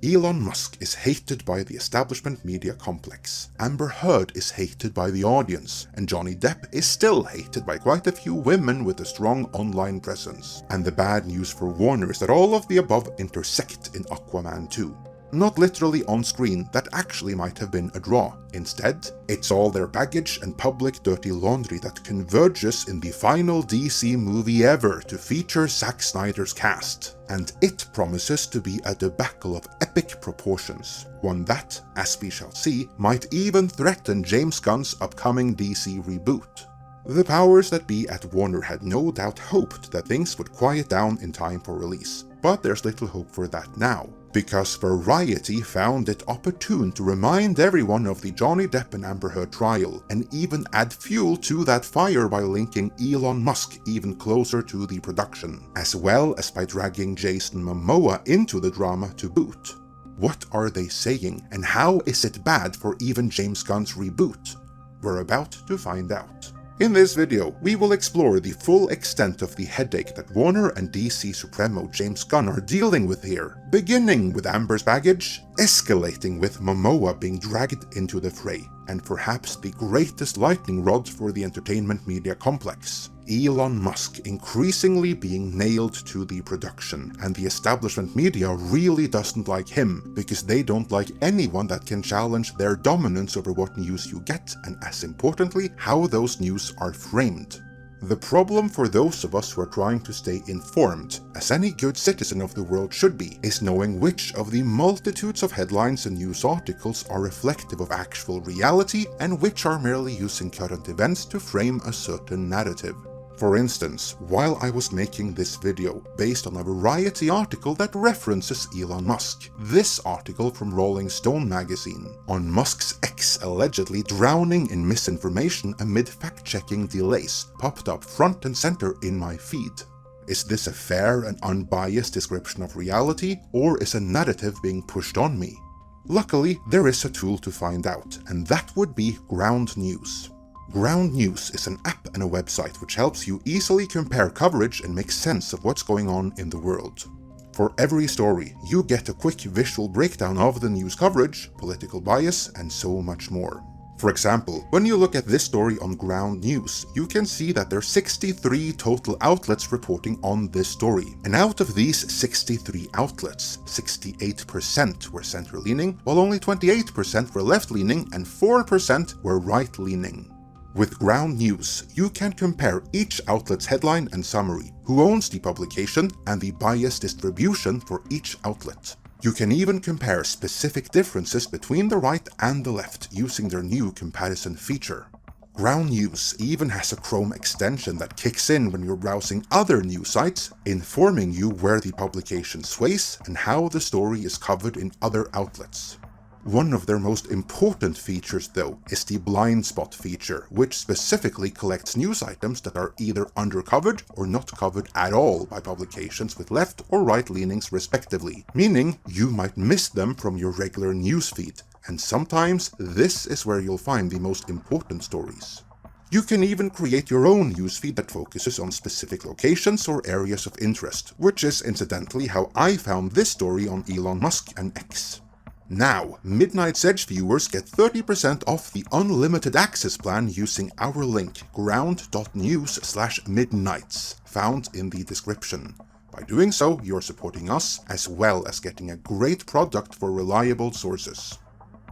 Elon Musk is hated by the establishment media complex, Amber Heard is hated by the audience, and Johnny Depp is still hated by quite a few women with a strong online presence. And the bad news for Warner is that all of the above intersect in Aquaman 2. Not literally on screen, that actually might have been a draw. Instead, it's all their baggage and public dirty laundry that converges in the final DC movie ever to feature Zack Snyder's cast. And it promises to be a debacle of epic proportions, one that, as we shall see, might even threaten James Gunn's upcoming DC reboot. The powers that be at Warner had no doubt hoped that things would quiet down in time for release, but there's little hope for that now, because Variety found it opportune to remind everyone of the Johnny Depp and Amber Heard trial, and even add fuel to that fire by linking Elon Musk even closer to the production, as well as by dragging Jason Momoa into the drama to boot. What are they saying, and how is it bad for even James Gunn's reboot? We're about to find out. In this video, we will explore the full extent of the headache that Warner and DC Supremo James Gunn are dealing with here, beginning with Amber's baggage, escalating with Momoa being dragged into the fray, and perhaps the greatest lightning rod for the entertainment media complex, Elon Musk increasingly being nailed to the production, and the establishment media really doesn't like him because they don't like anyone that can challenge their dominance over what news you get, and as importantly, how those news are framed. The problem for those of us who are trying to stay informed, as any good citizen of the world should be, is knowing which of the multitudes of headlines and news articles are reflective of actual reality and which are merely using current events to frame a certain narrative. For instance, while I was making this video based on a Variety article that references Elon Musk, this article from Rolling Stone magazine on Musk's ex allegedly drowning in misinformation amid fact-checking delays popped up front and center in my feed. Is this a fair and unbiased description of reality, or is a narrative being pushed on me? Luckily, there is a tool to find out, and that would be Ground News. Ground News is an app and a website which helps you easily compare coverage and make sense of what's going on in the world. For every story, you get a quick visual breakdown of the news coverage, political bias, and so much more. For example, when you look at this story on Ground News, you can see that there are 63 total outlets reporting on this story. And out of these 63 outlets, 68% were center-leaning, while only 28% were left-leaning and 4% were right-leaning. With Ground News, you can compare each outlet's headline and summary, who owns the publication, and the bias distribution for each outlet. You can even compare specific differences between the right and the left using their new comparison feature. Ground News even has a Chrome extension that kicks in when you're browsing other news sites, informing you where the publication sways and how the story is covered in other outlets. One of their most important features, though, is the blind spot feature, which specifically collects news items that are either undercovered or not covered at all by publications with left or right leanings respectively, meaning you might miss them from your regular newsfeed, and sometimes this is where you'll find the most important stories. You can even create your own newsfeed that focuses on specific locations or areas of interest, which is incidentally how I found this story on Elon Musk and X. Now, Midnight's Edge viewers get 30% off the unlimited access plan using our link ground.news/midnights, found in the description. By doing so, you're supporting us, as well as getting a great product for reliable sources.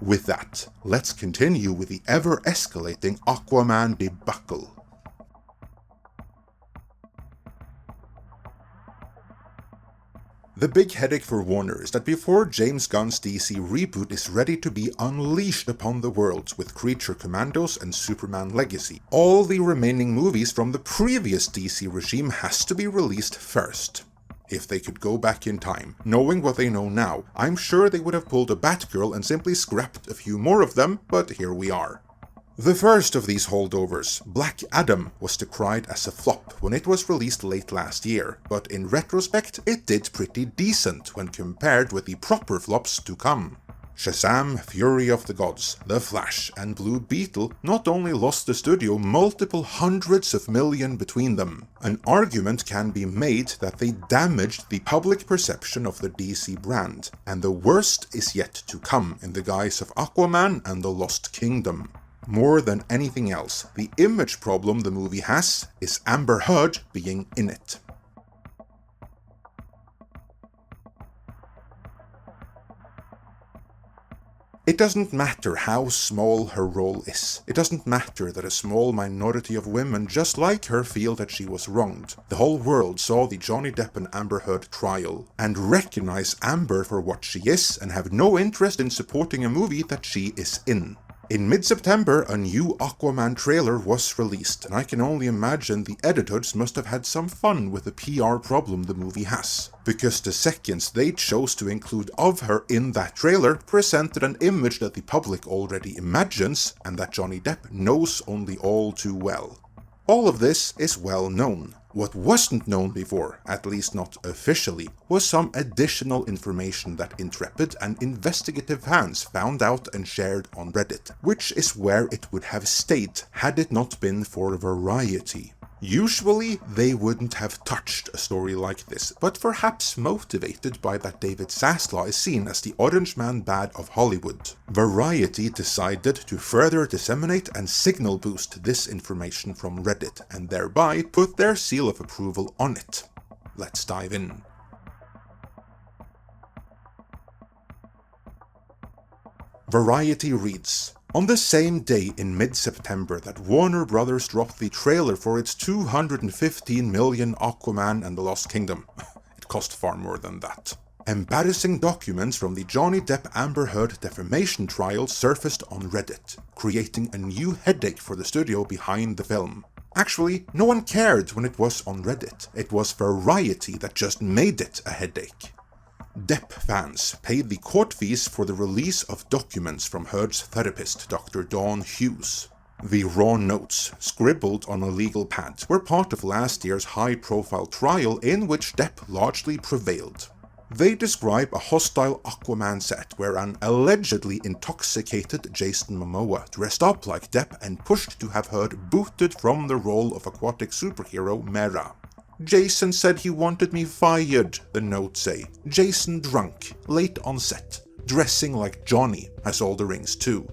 With that, let's continue with the ever-escalating Aquaman debacle. The big headache for Warner is that before James Gunn's DC reboot is ready to be unleashed upon the world with Creature Commandos and Superman Legacy, all the remaining movies from the previous DC regime has to be released first. If they could go back in time, knowing what they know now, I'm sure they would have pulled a Batgirl and simply scrapped a few more of them, but here we are. The first of these holdovers, Black Adam, was decried as a flop when it was released late last year, but in retrospect it did pretty decent when compared with the proper flops to come. Shazam, Fury of the Gods, The Flash, and Blue Beetle not only lost the studio multiple hundreds of million between them. An argument can be made that they damaged the public perception of the DC brand, and the worst is yet to come in the guise of Aquaman and the Lost Kingdom. More than anything else, the image problem the movie has is Amber Heard being in it. It doesn't matter how small her role is. It doesn't matter that a small minority of women just like her feel that she was wronged. The whole world saw the Johnny Depp and Amber Heard trial, and recognize Amber for what she is and have no interest in supporting a movie that she is in. In mid-September, a new Aquaman trailer was released, and I can only imagine the editors must have had some fun with the PR problem the movie has. Because the seconds they chose to include of her in that trailer presented an image that the public already imagines, and that Johnny Depp knows only all too well. All of this is well known. What wasn't known before, at least not officially, was some additional information that intrepid and investigative fans found out and shared on Reddit, which is where it would have stayed had it not been for Variety. Usually, they wouldn't have touched a story like this, but perhaps motivated by that David Zaslav is seen as the Orange Man bad of Hollywood. Variety decided to further disseminate and signal boost this information from Reddit, and thereby put their seal of approval on it. Let's dive in. Variety reads, on the same day in mid-September that Warner Bros. Dropped the trailer for its $215 million Aquaman and the Lost Kingdom. It cost far more than that. Embarrassing documents from the Johnny Depp Amber Heard defamation trial surfaced on Reddit, creating a new headache for the studio behind the film. Actually, no one cared when it was on Reddit. It was Variety that just made it a headache. Depp fans paid the court fees for the release of documents from Heard's therapist, Dr. Dawn Hughes. The raw notes, scribbled on a legal pad, were part of last year's high-profile trial in which Depp largely prevailed. They describe a hostile Aquaman set where an allegedly intoxicated Jason Momoa dressed up like Depp and pushed to have Heard booted from the role of aquatic superhero Mera. Jason said he wanted me fired, the notes say. Jason drunk, late on set, dressing like Johnny, has all the rings too.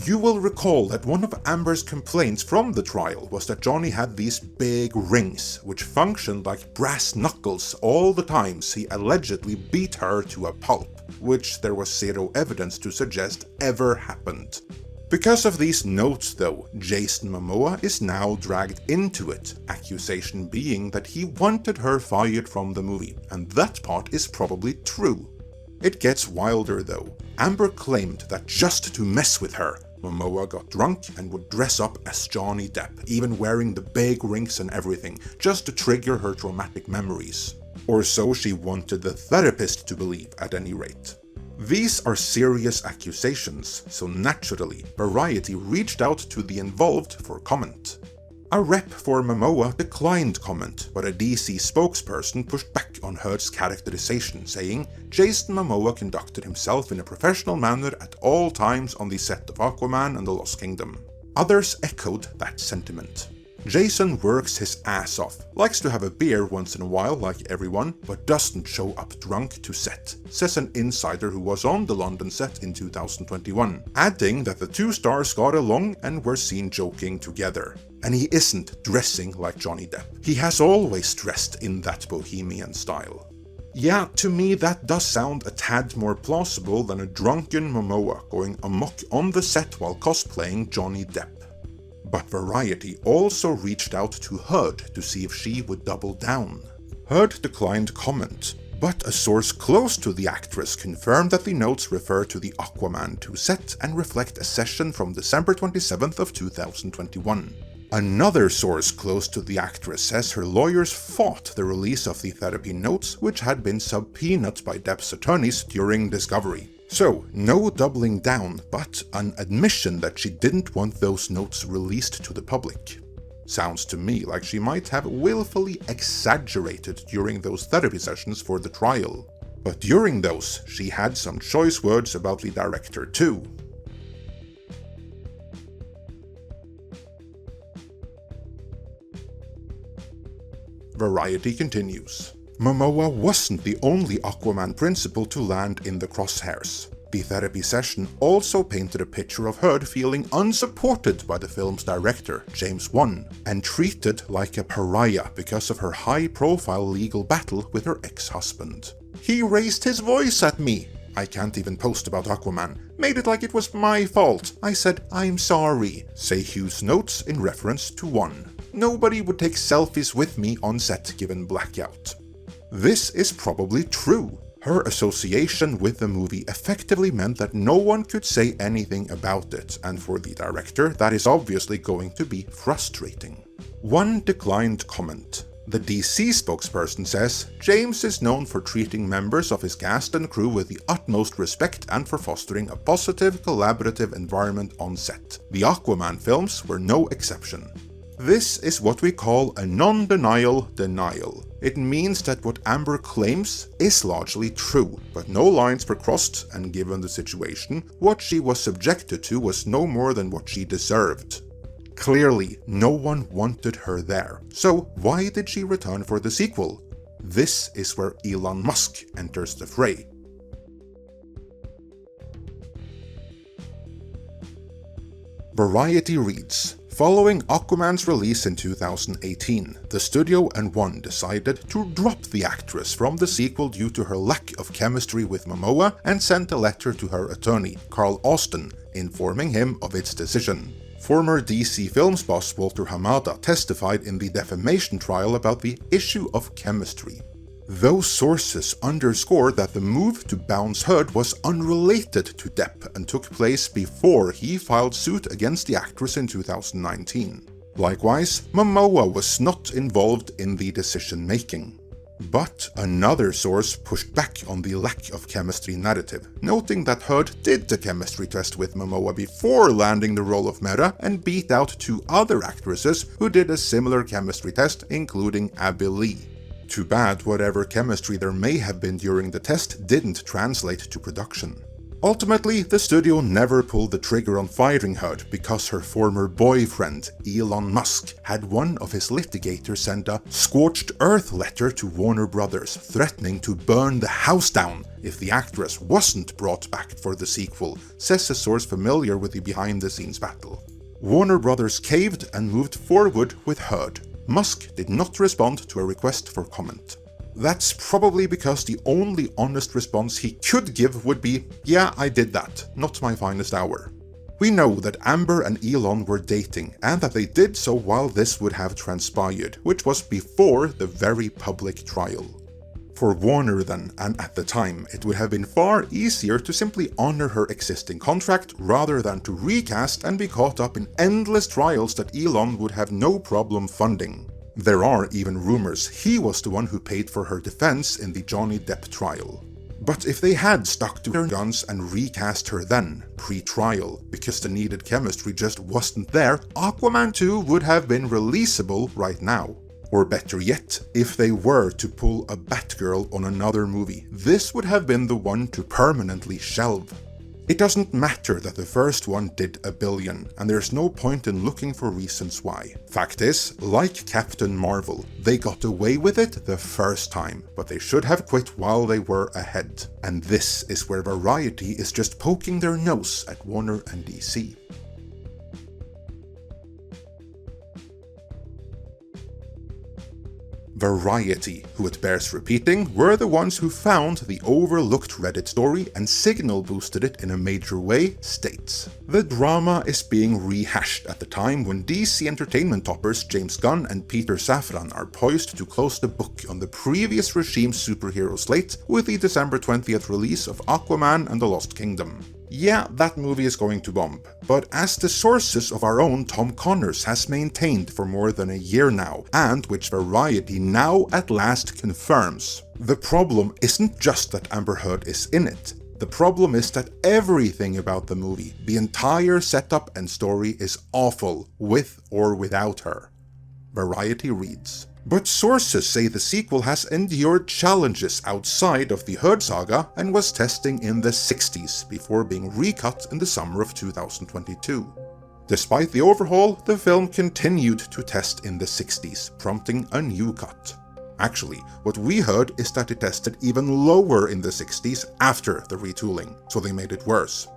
You will recall that one of Amber's complaints from the trial was that Johnny had these big rings, which functioned like brass knuckles all the times he allegedly beat her to a pulp, which there was zero evidence to suggest ever happened. Because of these notes though, Jason Momoa is now dragged into it, accusation being that he wanted her fired from the movie, and that part is probably true. It gets wilder though. Amber claimed that just to mess with her, Momoa got drunk and would dress up as Johnny Depp, even wearing the big rings and everything, just to trigger her traumatic memories. Or so she wanted the therapist to believe at any rate. These are serious accusations, so naturally, Variety reached out to the involved for comment. A rep for Momoa declined comment, but a DC spokesperson pushed back on Heard's characterization, saying Jason Momoa conducted himself in a professional manner at all times on the set of Aquaman and the Lost Kingdom. Others echoed that sentiment. Jason works his ass off, likes to have a beer once in a while like everyone, but doesn't show up drunk to set, says an insider who was on the London set in 2021, adding that the two stars got along and were seen joking together. And he isn't dressing like Johnny Depp. He has always dressed in that bohemian style. Yeah, to me that does sound a tad more plausible than a drunken Momoa going amok on the set while cosplaying Johnny Depp. But Variety also reached out to Heard to see if she would double down. Heard declined comment, but a source close to the actress confirmed that the notes refer to the Aquaman 2 set and reflect a session from December 27th of 2021. Another source close to the actress says her lawyers fought the release of the therapy notes, which had been subpoenaed by Depp's attorneys during discovery. So, no doubling down, but an admission that she didn't want those notes released to the public. Sounds to me like she might have willfully exaggerated during those therapy sessions for the trial. But during those, she had some choice words about the director too. Variety continues. Momoa wasn't the only Aquaman principal to land in the crosshairs. The therapy session also painted a picture of Heard feeling unsupported by the film's director, James Gunn, and treated like a pariah because of her high-profile legal battle with her ex-husband. "He raised his voice at me. I can't even post about Aquaman. Made it like it was my fault. I said, I'm sorry," say Hughes notes in reference to Gunn. "Nobody would take selfies with me on set given blackout." This is probably true. Her association with the movie effectively meant that no one could say anything about it, and for the director, that is obviously going to be frustrating. One declined comment. The DC spokesperson says, "James is known for treating members of his cast and crew with the utmost respect and for fostering a positive, collaborative environment on set. The Aquaman films were no exception." This is what we call a non-denial denial. It means that what Amber claims is largely true, but no lines were crossed, and given the situation, what she was subjected to was no more than what she deserved. Clearly, no one wanted her there. So why did she return for the sequel? This is where Elon Musk enters the fray. Variety reads, following Aquaman's release in 2018, the studio and Gunn decided to drop the actress from the sequel due to her lack of chemistry with Momoa and sent a letter to her attorney, Carl Austin, informing him of its decision. Former DC Films boss Walter Hamada testified in the defamation trial about the issue of chemistry. Those sources underscore that the move to bounce Heard was unrelated to Depp and took place before he filed suit against the actress in 2019. Likewise, Momoa was not involved in the decision-making. But another source pushed back on the lack of chemistry narrative, noting that Heard did the chemistry test with Momoa before landing the role of Mera and beat out two other actresses who did a similar chemistry test, including Abby Lee. Too bad whatever chemistry there may have been during the test didn't translate to production. Ultimately, the studio never pulled the trigger on firing Heard because her former boyfriend, Elon Musk, had one of his litigators send a scorched earth letter to Warner Brothers threatening to burn the house down if the actress wasn't brought back for the sequel, says a source familiar with the behind-the-scenes battle. Warner Brothers caved and moved forward with Heard. Musk did not respond to a request for comment. That's probably because the only honest response he could give would be, "Yeah, I did that, not my finest hour." We know that Amber and Elon were dating, and that they did so while this would have transpired, which was before the very public trial. For Warner then, and at the time, it would have been far easier to simply honor her existing contract rather than to recast and be caught up in endless trials that Elon would have no problem funding. There are even rumors he was the one who paid for her defense in the Johnny Depp trial. But if they had stuck to their guns and recast her then, pre-trial, because the needed chemistry just wasn't there, Aquaman 2 would have been releasable right now. Or better yet, if they were to pull a Batgirl on another movie, this would have been the one to permanently shelve. It doesn't matter that the first one did $1 billion, and there's no point in looking for reasons why. Fact is, like Captain Marvel, they got away with it the first time, but they should have quit while they were ahead. And this is where Variety is just poking their nose at Warner and DC. Variety, who it bears repeating, were the ones who found the overlooked Reddit story and signal boosted it in a major way, states. The drama is being rehashed at the time when DC Entertainment toppers James Gunn and Peter Safran are poised to close the book on the previous regime's superhero slate with the December 20th release of Aquaman and the Lost Kingdom. Yeah, that movie is going to bomb, but as the sources of our own Tom Connors has maintained for more than a year now, and which Variety now at last confirms, the problem isn't just that Amber Heard is in it. The problem is that everything about the movie, the entire setup and story is awful, with or without her. Variety reads, But sources say the sequel has endured challenges outside of the Heard saga and was testing in the 60s before being recut in the summer of 2022. Despite the overhaul, the film continued to test in the 60s, prompting a new cut. Actually, what we heard is that it tested even lower in the 60s after the retooling, so they made it worse.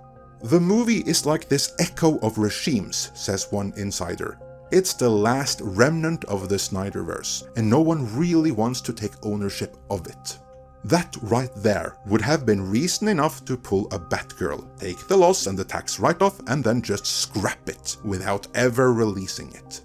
The movie is like this echo of regimes, says one insider. It's the last remnant of the Snyderverse, and no one really wants to take ownership of it. That right there would have been reason enough to pull a Batgirl, take the loss and the tax write-off, and then just scrap it without ever releasing it.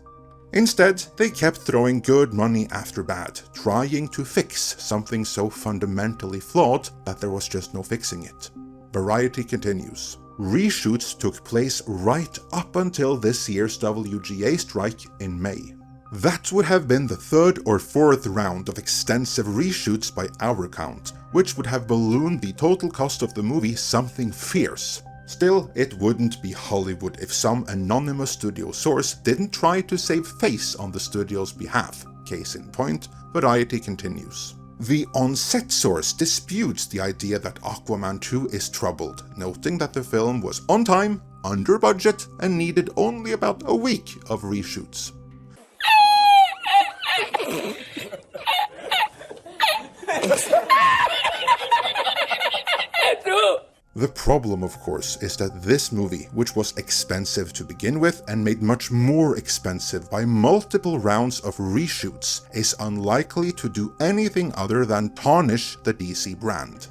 Instead, they kept throwing good money after bad, trying to fix something so fundamentally flawed that there was just no fixing it. Variety continues. Reshoots took place right up until this year's WGA strike in May. That would have been the third or fourth round of extensive reshoots by our count, which would have ballooned the total cost of the movie something fierce. Still, it wouldn't be Hollywood if some anonymous studio source didn't try to save face on the studio's behalf. Case in point, Variety continues. The on-set source disputes the idea that Aquaman 2 is troubled, noting that the film was on time, under budget, and needed only about a week of reshoots. The problem, of course, is that this movie, which was expensive to begin with and made much more expensive by multiple rounds of reshoots, is unlikely to do anything other than tarnish the DC brand.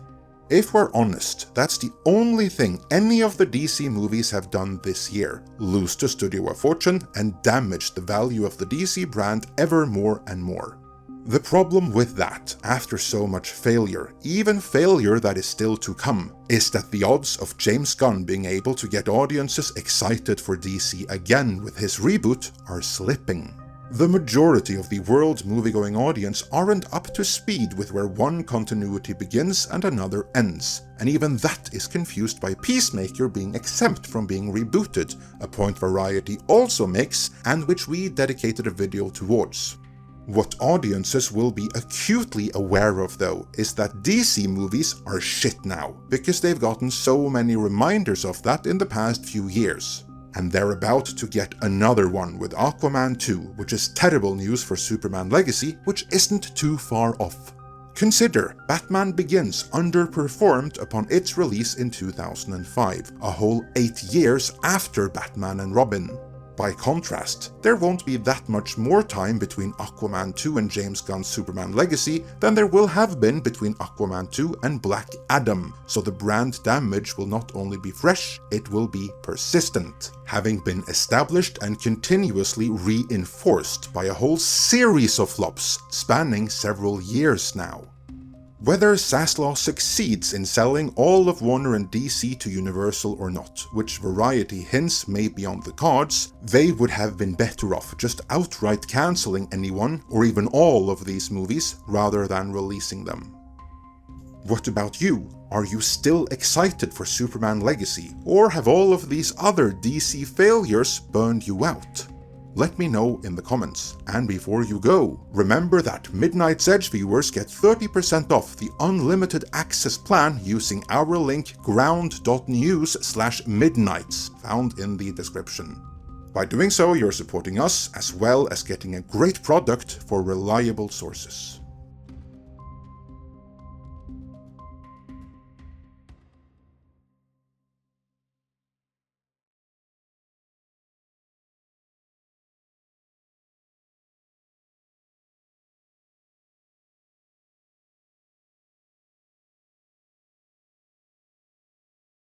If we're honest, that's the only thing any of the DC movies have done this year: lose the studio a fortune and damage the value of the DC brand ever more and more. The problem with that, after so much failure, even failure that is still to come, is that the odds of James Gunn being able to get audiences excited for DC again with his reboot are slipping. The majority of the world's moviegoing audience aren't up to speed with where one continuity begins and another ends, and even that is confused by Peacemaker being exempt from being rebooted, a point Variety also makes and which we dedicated a video towards. What audiences will be acutely aware of, though, is that DC movies are shit now, because they've gotten so many reminders of that in the past few years. And they're about to get another one with Aquaman 2, which is terrible news for Superman Legacy, which isn't too far off. Consider, Batman Begins underperformed upon its release in 2005, a whole 8 years after Batman and Robin. By contrast, there won't be that much more time between Aquaman 2 and James Gunn's Superman Legacy than there will have been between Aquaman 2 and Black Adam, so the brand damage will not only be fresh, it will be persistent, having been established and continuously reinforced by a whole series of flops spanning several years now. Whether Zaslav succeeds in selling all of Warner and DC to Universal or not, which Variety hints may be on the cards, they would have been better off just outright cancelling anyone or even all of these movies rather than releasing them. What about you? Are you still excited for Superman Legacy, or have all of these other DC failures burned you out? Let me know in the comments. And before you go, remember that Midnight's Edge viewers get 30% off the unlimited access plan using our link ground.news/midnights found in the description. By doing so, you're supporting us as well as getting a great product for reliable sources.